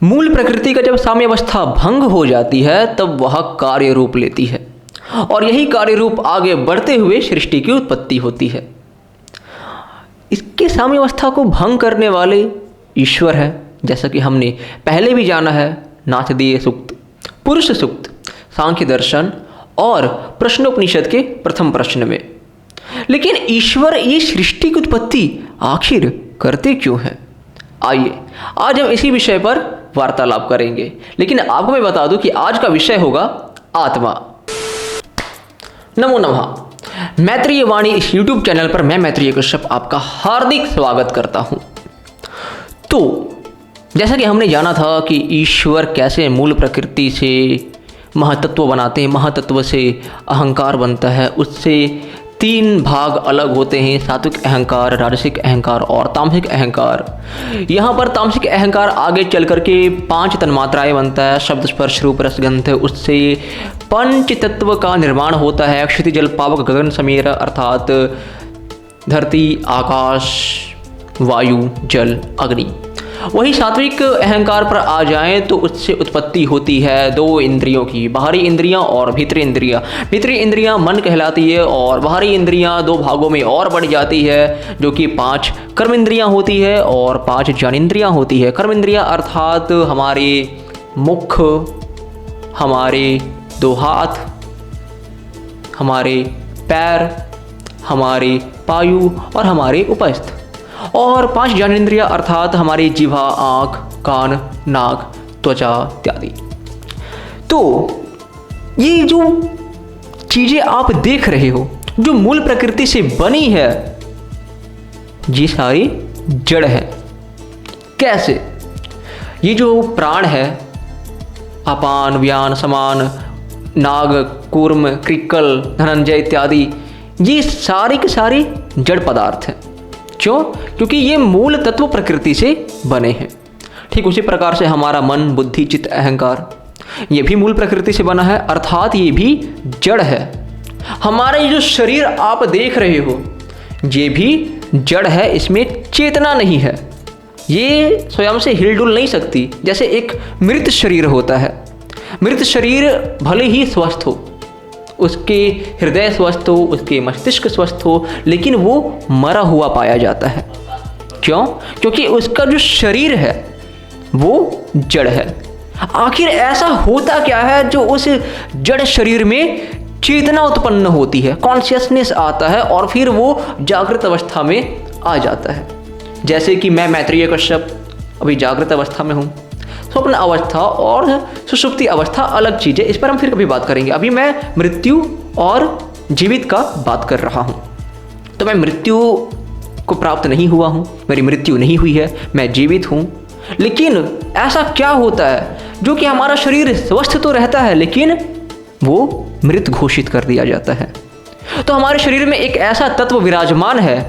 मूल प्रकृति का जब साम्यावस्था भंग हो जाती है तब वह कार्य रूप लेती है और यही कार्य रूप आगे बढ़ते हुए सृष्टि की उत्पत्ति होती है। इसके साम्यावस्था को भंग करने वाले ईश्वर है, जैसा कि हमने पहले भी जाना है नाथदीय सूक्त, पुरुष सूक्त, सांख्य दर्शन और प्रश्नोपनिषद के प्रथम प्रश्न में। लेकिन ईश्वर ये सृष्टि की उत्पत्ति आखिर करते क्यों हैं? आइए आज हम इसी विषय पर वार्तालाप करेंगे, लेकिन आपको मैं बता दूं कि आज का विषय होगा आत्मा। नमो नमः। मैत्रेय वाणी इस YouTube चैनल पर मैं मैत्रेय कश्यप आपका हार्दिक स्वागत करता हूं। तो जैसा कि हमने जाना था कि ईश्वर कैसे मूल प्रकृति से महातत्व बनाते हैं, महातत्व से अहंकार बनता है, उससे तीन भाग अलग होते हैं, सात्विक अहंकार, राजसिक अहंकार और तामसिक अहंकार। यहाँ पर तामसिक अहंकार आगे चल करके 5 तन्मात्राएं बनता है, शब्द स्पर्श रूप रस गंध, उससे पंच तत्व का निर्माण होता है, क्षिति जल पावक गगन समीर, अर्थात धरती आकाश वायु जल अग्नि। वही सात्विक अहंकार पर आ जाएं तो उससे उत्पत्ति होती है 2 इंद्रियों की, बाहरी इंद्रियां और भीतरी इंद्रियां। भीतरी इंद्रियां मन कहलाती है और बाहरी इंद्रियां 2 भागों में और बढ़ जाती है, जो कि 5 कर्म इंद्रियां होती है और 5 ज्ञानेंद्रियां होती है। कर्म इंद्रियां अर्थात हमारे मुख, हमारे 2 हाथ, हमारे पैर, हमारे पायु और हमारे उपस्थ, और 5 ज्ञानेंद्रियां अर्थात हमारी जिह्वा, आँख, कान, नाक, त्वचा इत्यादि। तो ये जो चीजें आप देख रहे हो जो मूल प्रकृति से बनी है, ये सारी जड़ है। कैसे? ये जो प्राण है, अपान व्यान समान, नाग, कूर्म, क्रिकल, धनंजय इत्यादि, ये सारे के सारे जड़ पदार्थ हैं। क्यों? क्योंकि ये मूल तत्व प्रकृति से बने हैं। ठीक उसी प्रकार से हमारा मन, बुद्धि, चित्त, अहंकार, ये भी मूल प्रकृति से बना है, अर्थात ये भी जड़ है। हमारा ये जो शरीर आप देख रहे हो, ये भी जड़ है, इसमें चेतना नहीं है, ये स्वयं से हिलडुल नहीं सकती। जैसे एक मृत शरीर होता है, मृत शरीर भले ही स्वस्थ हो, उसके हृदय स्वस्थ हो, उसके मस्तिष्क स्वस्थ हो, लेकिन वो मरा हुआ पाया जाता है। क्यों? क्योंकि उसका जो शरीर है वो जड़ है। आखिर ऐसा होता क्या है जो उस जड़ शरीर में चेतना उत्पन्न होती है, कॉन्शियसनेस आता है और फिर वो जागृत अवस्था में आ जाता है। जैसे कि मैं मैत्रेय कश्यप अभी जागृत अवस्था में हूँ, स्वप्न अवस्था और सुषुप्ति अवस्था अलग चीज़ है, इस पर हम फिर कभी बात करेंगे। अभी मैं मृत्यु और जीवित का बात कर रहा हूँ। तो मैं मृत्यु को प्राप्त नहीं हुआ हूँ, मेरी मृत्यु नहीं हुई है, मैं जीवित हूँ। लेकिन ऐसा क्या होता है जो कि हमारा शरीर स्वस्थ तो रहता है लेकिन वो मृत घोषित कर दिया जाता है? तो हमारे शरीर में एक ऐसा तत्व विराजमान है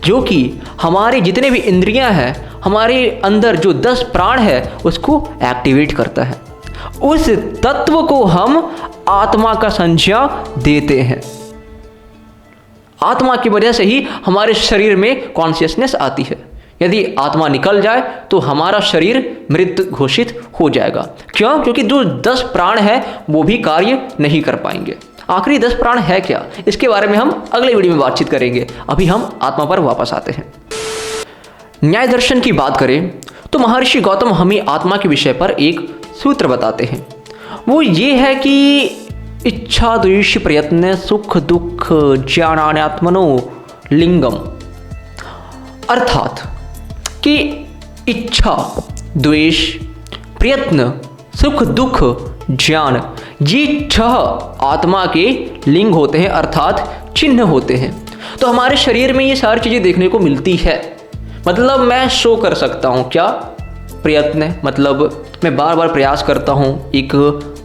जो कि हमारे जितने भी इंद्रियां हैं, हमारे अंदर जो 10 प्राण है उसको एक्टिवेट करता है। उस तत्व को हम आत्मा का संज्ञा देते हैं। आत्मा की वजह से ही हमारे शरीर में कॉन्शियसनेस आती है। यदि आत्मा निकल जाए तो हमारा शरीर मृत घोषित हो जाएगा। क्यों? क्योंकि जो 10 प्राण है वो भी कार्य नहीं कर पाएंगे। आखिरी 10 प्राण है क्या, इसके बारे में हम अगले वीडियो में बातचीत करेंगे। अभी हम आत्मा पर वापस आते हैं। न्याय दर्शन की बात करें तो महर्षि गौतम हमें आत्मा के विषय पर एक सूत्र बताते हैं। वो ये है कि इच्छा द्वेष प्रयत्न सुख दुख ज्ञानात्मनो लिंगम, अर्थात कि इच्छा, द्वेष, प्रयत्न, सुख दुख, ज्ञान, ये 6 आत्मा के लिंग होते हैं, अर्थात चिन्ह होते हैं। तो हमारे शरीर में ये सारी चीज़ें देखने को मिलती है। मतलब मैं शो कर सकता हूँ क्या? प्रयत्न, मतलब मैं बार बार प्रयास करता हूँ एक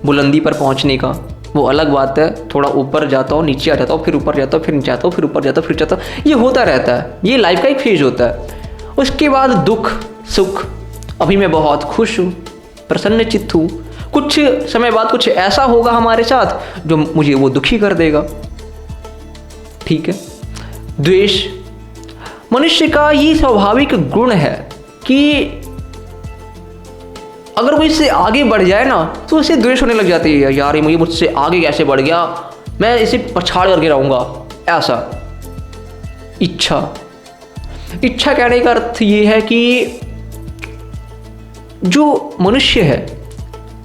बुलंदी पर पहुँचने का, वो अलग बात है। थोड़ा ऊपर जाता हूँ, नीचे आ जाता हूँ, फिर ऊपर जाता हूँ, फिर नीचे आता हूँ, फिर ऊपर जाता हूँ, फिर जाता हूँ, ये होता रहता है। ये लाइफ का एक फेज होता है। उसके बाद दुख सुख, अभी मैं बहुत खुश हूँ, प्रसन्न चित्त हूँ, कुछ समय बाद कुछ ऐसा होगा हमारे साथ जो मुझे वो दुखी कर देगा। ठीक है। द्वेष, मनुष्य का ये स्वाभाविक गुण है कि अगर कोई इससे आगे बढ़ जाए ना तो उसे द्वेष होने लग जाती है, यार ये मुझसे आगे कैसे बढ़ गया, मैं इसे पछाड़ करके रहूँगा। ऐसा इच्छा कहने का अर्थ ये है कि जो मनुष्य है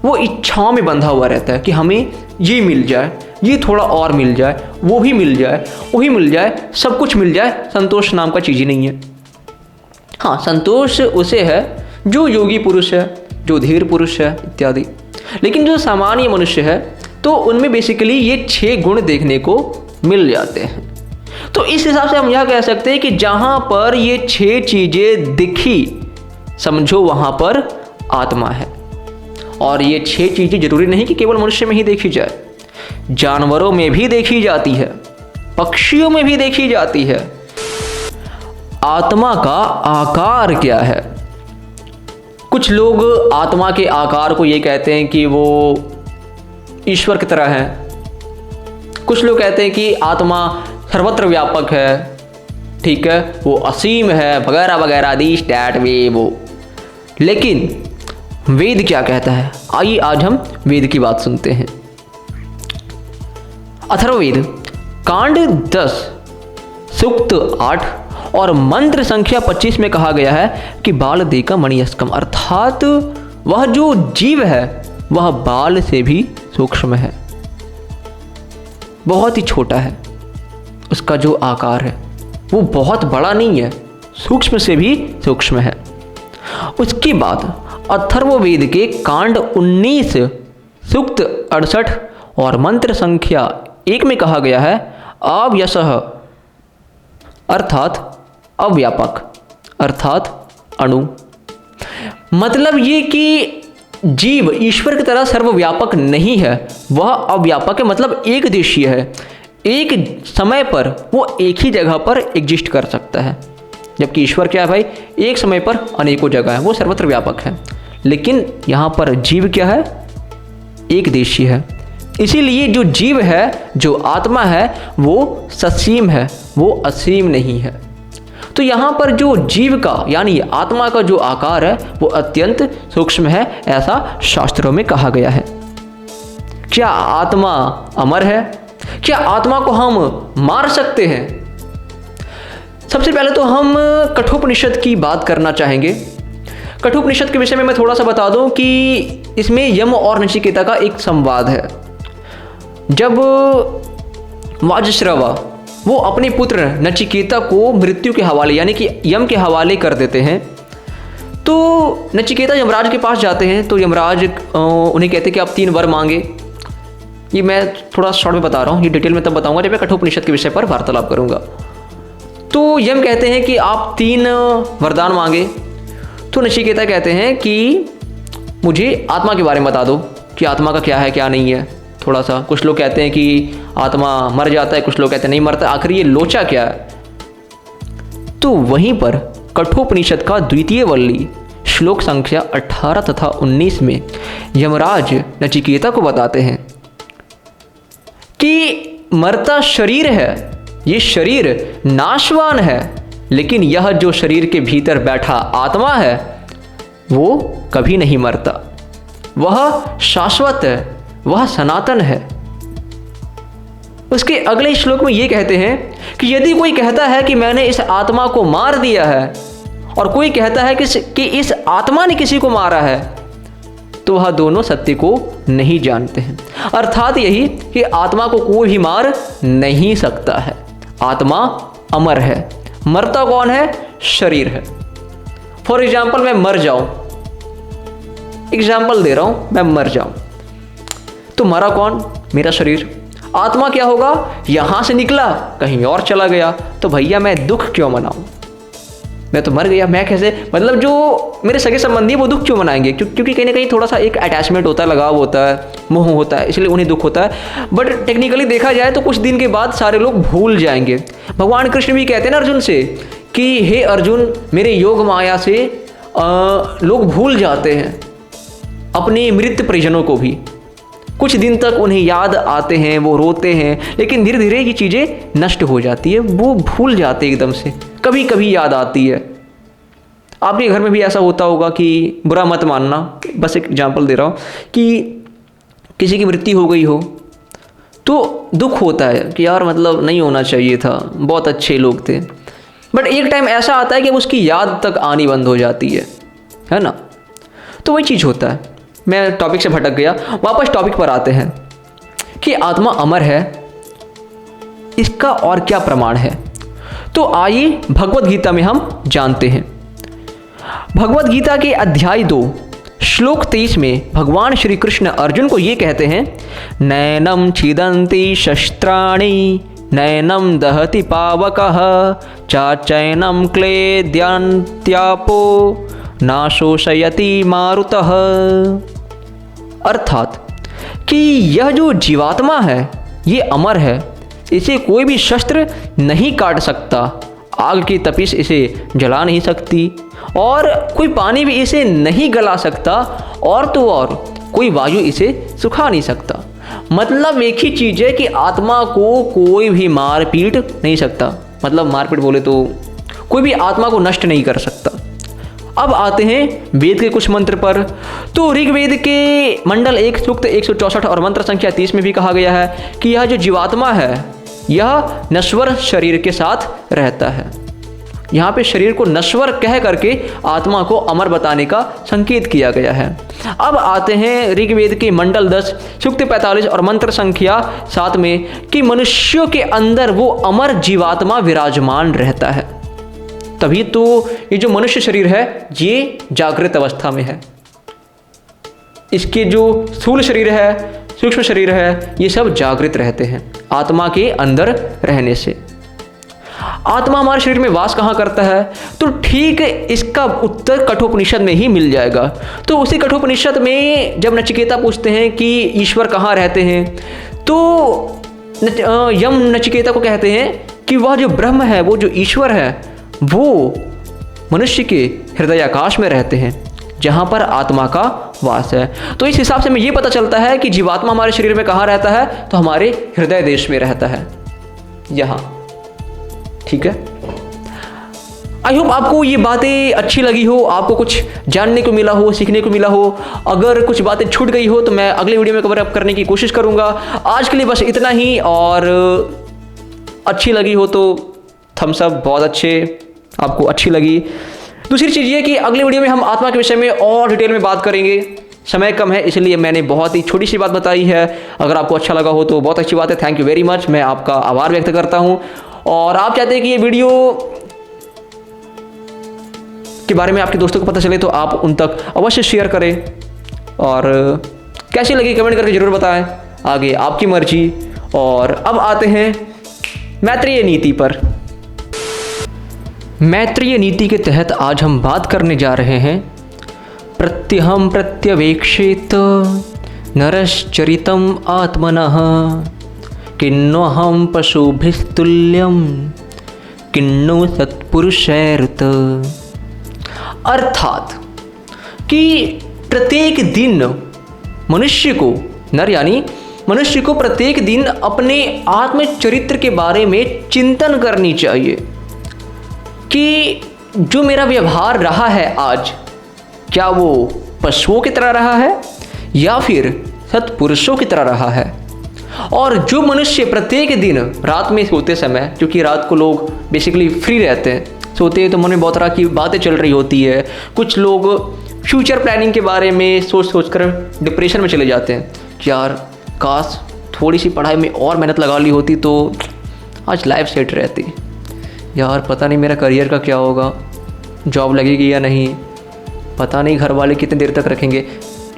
वो इच्छाओं में बंधा हुआ रहता है कि हमें ये मिल जाए, ये थोड़ा और मिल जाए, वो भी मिल जाए, वही मिल जाए, सब कुछ मिल जाए। संतोष नाम का चीज़ ही नहीं है। हाँ, संतोष उसे है जो योगी पुरुष है, जो धीर पुरुष है इत्यादि। लेकिन जो सामान्य मनुष्य है तो उनमें बेसिकली ये 6 गुण देखने को मिल जाते हैं। तो इस हिसाब से हम यह कह सकते हैं कि जहाँ पर ये 6 चीज़ें दिखी, समझो वहाँ पर आत्मा है। और ये 6 चीज़ें जरूरी नहीं कि केवल मनुष्य में ही देखी जाए, जानवरों में भी देखी जाती है, पक्षियों में भी देखी जाती है। आत्मा का आकार क्या है? कुछ लोग आत्मा के आकार को ये कहते हैं कि वो ईश्वर की तरह है। कुछ लोग कहते हैं कि आत्मा सर्वत्र व्यापक है, ठीक है, वो असीम है, वगैरह वगैरह, दिस डैट वे वो। लेकिन वेद क्या कहता है? आइए आज हम वेद की बात सुनते हैं। अथर्ववेद कांड 10 सूक्त 8 और मंत्र संख्या 25 में कहा गया है कि बाल देका मणियस्कम, अर्थात वह जो जीव है वह बाल से भी सूक्ष्म है, बहुत ही छोटा है। उसका जो आकार है वो बहुत बड़ा नहीं है, सूक्ष्म से भी सूक्ष्म है। उसके बाद अथर्ववेद के कांड 19 सूक्त 68 और मंत्र संख्या 1 में कहा गया है अव्यसः, अर्थात अव्यापक, अर्थात अणु। मतलब ये कि जीव ईश्वर की तरह सर्वव्यापक नहीं है, वह अव्यापक है, मतलब एक देशीय है। एक समय पर वो एक ही जगह पर एग्जिस्ट कर सकता है, जबकि ईश्वर क्या है भाई, एक समय पर अनेकों जगह है, वो सर्वत्र व्यापक है। लेकिन यहाँ पर जीव क्या है, एक देशीय है। इसीलिए जो जीव है, जो आत्मा है, वो ससीम है, वो असीम नहीं है। तो यहाँ पर जो जीव का यानी आत्मा का जो आकार है वो अत्यंत सूक्ष्म है, ऐसा शास्त्रों में कहा गया है। क्या आत्मा अमर है? क्या आत्मा को हम मार सकते हैं? सबसे पहले तो हम कठोपनिषद की बात करना चाहेंगे। कठोपनिषद के विषय में मैं थोड़ा सा बता दूं कि इसमें यम और नचिकेता का एक संवाद है। जब वाजश्रवा वो अपने पुत्र नचिकेता को मृत्यु के हवाले यानी कि यम के हवाले कर देते हैं, तो नचिकेता यमराज के पास जाते हैं। तो यमराज उन्हें कहते हैं कि आप 3 वर मांगे। ये मैं थोड़ा शॉर्ट में बता रहा हूँ, ये डिटेल में तब बताऊंगा जब मैं कठोपनिषद के विषय पर वार्तालाप करूंगा। तो यम कहते हैं कि आप 3 वरदान मांगे। तो नचिकेता कहते हैं कि मुझे आत्मा के बारे में बता दो कि आत्मा का क्या है क्या नहीं है थोड़ा सा। कुछ लोग कहते हैं कि आत्मा मर जाता है, कुछ लोग कहते हैं नहीं मरता, आखिर ये लोचा क्या है? तो वहीं पर कठोपनिषद का 2य वल्ली श्लोक संख्या 18 तथा 19 में यमराज नचिकेता को बताते हैं कि मरता शरीर है, ये शरीर नाशवान है, लेकिन यह जो शरीर के भीतर बैठा आत्मा है वो कभी नहीं मरता, वह शाश्वत है, वह सनातन है। उसके अगले श्लोक में ये कहते हैं कि यदि कोई कहता है कि मैंने इस आत्मा को मार दिया है और कोई कहता है कि इस आत्मा ने किसी को मारा है, तो वह दोनों सत्य को नहीं जानते हैं। अर्थात यही कि आत्मा को कोई भी मार नहीं सकता है, आत्मा अमर है। मरता कौन है? शरीर है। फॉर एग्जाम्पल मैं मर जाऊं, एग्जाम्पल दे रहा हूं, मैं मर जाऊं तो मरा कौन? मेरा शरीर। आत्मा क्या होगा? यहां से निकला कहीं और चला गया, तो भैया मैं दुख क्यों मनाऊं? मैं तो मर गया, मैं कैसे, मतलब जो मेरे सगे संबंधी वो दुख क्यों मनाएंगे? क्योंकि कहीं ना कहीं थोड़ा सा एक अटैचमेंट होता है, लगाव होता है, मोह होता है, इसलिए उन्हें दुख होता है। बट टेक्निकली देखा जाए तो कुछ दिन के बाद सारे लोग भूल जाएंगे। भगवान कृष्ण भी कहते हैं ना अर्जुन से कि हे अर्जुन, मेरे योग माया से लोग भूल जाते हैं अपने मृत परिजनों को भी। कुछ दिन तक उन्हें याद आते हैं, वो रोते हैं, लेकिन धीरे धीरे ये चीज़ें नष्ट हो जाती है, वो भूल जाते हैं एकदम से, कभी कभी याद आती है। आपके घर में भी ऐसा होता होगा कि बुरा मत मानना, बस एक एग्जांपल दे रहा हूँ कि किसी की मृत्यु हो गई हो तो दुख होता है कि यार मतलब नहीं होना चाहिए था, बहुत अच्छे लोग थे। बट एक टाइम ऐसा आता है कि उसकी याद तक आनी बंद हो जाती है ना। तो वही चीज़ होता है। मैं टॉपिक से भटक गया, वापस टॉपिक पर आते हैं कि आत्मा अमर है, इसका और क्या प्रमाण है। तो आइए भगवत गीता में हम जानते हैं। भगवत गीता के अध्याय 2 श्लोक 23 में भगवान श्री कृष्ण अर्जुन को ये कहते हैं, नैनम छिदन्ति शस्त्राणि नैनम दहति पावकः चाचैनम क्लेद्यान्त्यापो नाशोषयति मारुतः। अर्थात कि यह जो जीवात्मा है ये अमर है, इसे कोई भी शस्त्र नहीं काट सकता, आग की तपिश इसे जला नहीं सकती और कोई पानी भी इसे नहीं गला सकता, और तो और कोई वायु इसे सुखा नहीं सकता। मतलब एक ही चीज़ है कि आत्मा को कोई भी मार पीट नहीं सकता, मतलब मारपीट बोले तो कोई भी आत्मा को नष्ट नहीं कर सकता। अब आते हैं वेद के कुछ मंत्र पर। तो ऋग्वेद के मंडल 1 सूक्त 164 और मंत्र संख्या 30 में भी कहा गया है कि यह जो जीवात्मा है यह नश्वर शरीर के साथ रहता है। यहाँ पे शरीर को नश्वर कह करके आत्मा को अमर बताने का संकेत किया गया है। अब आते हैं ऋग्वेद के मंडल 10 सूक्त 45 और मंत्र संख्या 7 में कि मनुष्यों के अंदर वो अमर जीवात्मा विराजमान रहता है। तभी तो ये जो मनुष्य शरीर है ये जागृत अवस्था में है, इसके जो स्थूल शरीर है, सूक्ष्म शरीर है, ये सब जागृत रहते हैं आत्मा के अंदर रहने से। आत्मा हमारे शरीर में वास कहाँ करता है, तो ठीक इसका उत्तर कठोपनिषद में ही मिल जाएगा। तो उसी कठोपनिषद में जब नचिकेता पूछते हैं कि ईश्वर कहाँ रहते हैं, तो यम नचिकेता को कहते हैं कि वह जो ब्रह्म है, वो जो ईश्वर है, वो मनुष्य के हृदयाकाश में रहते हैं जहाँ पर आत्मा का वास है। तो इस हिसाब से हमें ये पता चलता है कि जीवात्मा हमारे शरीर में कहाँ रहता है, तो हमारे हृदय देश में रहता है, यहाँ। ठीक है, आई होप आपको ये बातें अच्छी लगी हो, आपको कुछ जानने को मिला हो, सीखने को मिला हो। अगर कुछ बातें छूट गई हो तो मैं अगले वीडियो में कवर अप करने की कोशिश करूँगा। आज के लिए बस इतना ही, और अच्छी लगी हो तो थम्स अप, बहुत अच्छे, आपको अच्छी लगी। दूसरी चीज़ ये कि अगले वीडियो में हम आत्मा के विषय में और डिटेल में बात करेंगे। समय कम है इसलिए मैंने बहुत ही छोटी सी बात बताई है। अगर आपको अच्छा लगा हो तो बहुत अच्छी बात है, थैंक यू वेरी मच, मैं आपका आभार व्यक्त करता हूँ। और आप चाहते हैं कि ये वीडियो के बारे में आपके दोस्तों को पता चले तो आप उन तक अवश्य शेयर करें, और कैसी लगी कमेंट करके ज़रूर बताएं, आगे आपकी मर्जी। और अब आते हैं मैत्रेय नीति पर। मैत्रेय नीति के तहत आज हम बात करने जा रहे हैं प्रत्यहम प्रत्यवेक्षेत नरश्चरितम आत्मनः किन्नहम पशुभिस्तुल्यम किन्नु सत्पुरुषैरुत। अर्थात कि प्रत्येक दिन मनुष्य को, नर यानी मनुष्य को प्रत्येक दिन अपने आत्मचरित्र के बारे में चिंतन करनी चाहिए कि जो मेरा व्यवहार रहा है आज, क्या वो पशुओं की तरह रहा है या फिर सत्पुरुषों की तरह रहा है। और जो मनुष्य प्रत्येक दिन रात में सोते समय, क्योंकि रात को लोग बेसिकली फ्री रहते हैं, सोते हैं तो मन में बहुत तरह की बातें चल रही होती है। कुछ लोग फ्यूचर प्लानिंग के बारे में सोच कर डिप्रेशन में चले जाते हैं कि यार काश थोड़ी सी पढ़ाई में और मेहनत लगा ली होती तो आज लाइफ सेट रहती, यार पता नहीं मेरा करियर का क्या होगा, जॉब लगेगी या नहीं, पता नहीं घर वाले कितने देर तक रखेंगे।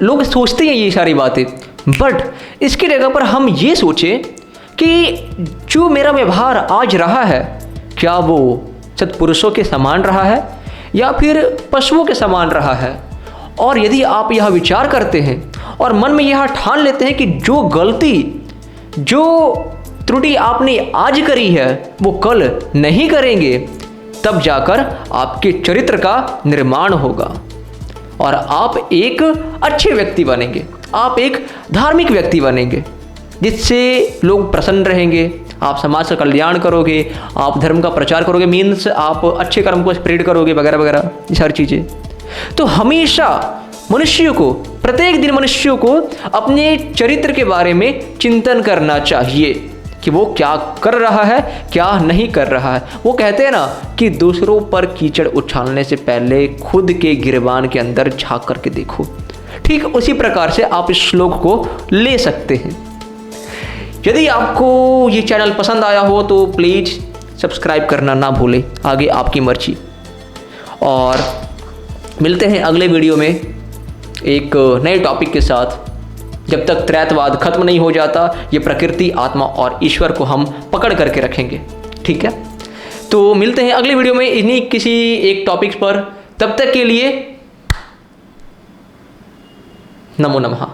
लोग सोचते हैं ये सारी बातें, बट इसकी जगह पर हम ये सोचें कि जो मेरा व्यवहार आज रहा है क्या वो सत्पुरुषों के समान रहा है या फिर पशुओं के समान रहा है। और यदि आप यह विचार करते हैं और मन में यह ठान लेते हैं कि जो गलती, जो त्रुटि आपने आज करी है वो कल नहीं करेंगे, तब जाकर आपके चरित्र का निर्माण होगा और आप एक अच्छे व्यक्ति बनेंगे, आप एक धार्मिक व्यक्ति बनेंगे, जिससे लोग प्रसन्न रहेंगे, आप समाज का कल्याण करोगे, आप धर्म का प्रचार करोगे, मीन्स आप अच्छे कर्म को स्प्रेड करोगे वगैरह वगैरह, ये सारी चीज़ें। तो हमेशा मनुष्य को, प्रत्येक दिन मनुष्य को अपने चरित्र के बारे में चिंतन करना चाहिए कि वो क्या कर रहा है, क्या नहीं कर रहा है। वो कहते हैं ना कि दूसरों पर कीचड़ उछालने से पहले खुद के गिरबान के अंदर झांक करके देखो। ठीक उसी प्रकार से आप इस श्लोक को ले सकते हैं। यदि आपको ये चैनल पसंद आया हो तो प्लीज़ सब्सक्राइब करना ना भूलें, आगे आपकी मर्जी। और मिलते हैं अगले वीडियो में एक नए टॉपिक के साथ। जब तक त्रैतवाद खत्म नहीं हो जाता, ये प्रकृति, आत्मा और ईश्वर को हम पकड़ करके रखेंगे। ठीक है, तो मिलते हैं अगले वीडियो में इन्हीं किसी एक टॉपिक पर। तब तक के लिए नमो नमः।